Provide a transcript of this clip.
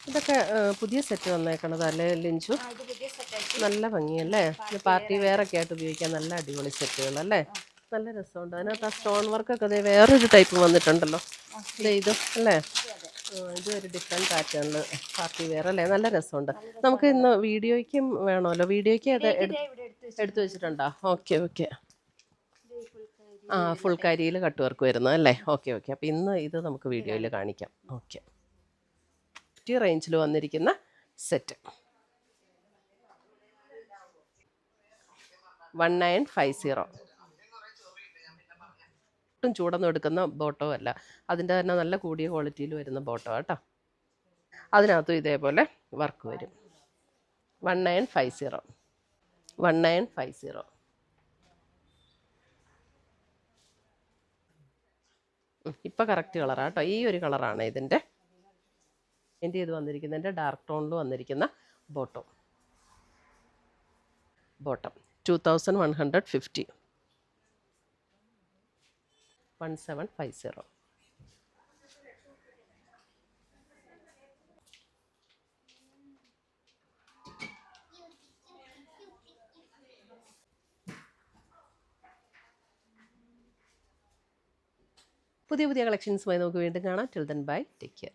ഇതൊക്കെ പുതിയ സെറ്റ് വന്നേക്കണത് അല്ലേ ലിഞ്ചു? നല്ല ഭംഗിയല്ലേ? ഇത് പാർട്ടി വെയറൊക്കെ ആയിട്ട് ഉപയോഗിക്കാൻ നല്ല അടിപൊളി സെറ്റുകളല്ലേ? നല്ല രസമുണ്ട്. അതിനകത്ത് ആ സ്റ്റോൺ വർക്കൊക്കെ അതേ വേറൊരു ടൈപ്പ് വന്നിട്ടുണ്ടല്ലോ. ഇത് അല്ലേ? ഇതൊരു ഡിഫറെൻറ്റ് പാറ്റേണിൽ പാർട്ടി വെയർ അല്ലേ? നല്ല രസമുണ്ട്. നമുക്ക് ഇന്ന് വീഡിയോയ്ക്കും വേണമല്ലോ. വീഡിയോയ്ക്ക് അത് എടുത്തു വെച്ചിട്ടുണ്ടോ? Okay okay. ആ ഫുൾ കരിയിൽ കട്ട് വർക്ക് വരുന്നത് അല്ലേ? Okay okay. അപ്പോൾ ഇന്ന് ഇത് നമുക്ക് വീഡിയോയിൽ കാണിക്കാം. ഓക്കെ. റേഞ്ചിൽ വന്നിരിക്കുന്ന സെറ്റ് 1950. ഒട്ടും ചൂടൊന്നും എടുക്കുന്ന ബോട്ടോ അല്ല, അതിൻ്റെ തന്നെ നല്ല കൂടിയ ക്വാളിറ്റിയിൽ വരുന്ന ബോട്ടോ കേട്ടോ. അതിനകത്തും ഇതേപോലെ വർക്ക് വരും. 1950. 1950. ഇപ്പം കറക്റ്റ് കളറാണ് കേട്ടോ. ഈ ഒരു കളറാണ് ഇതിൻ്റെ എൻ്റെ ഇത് വന്നിരിക്കുന്നതിൻ്റെ ഡാർക്ക് ടോണിൽ വന്നിരിക്കുന്ന ബോട്ടം. 2150. 1750. പുതിയ പുതിയ കളക്ഷൻസുമായി നമുക്ക് വീണ്ടും കാണാം. Till then bye, take care.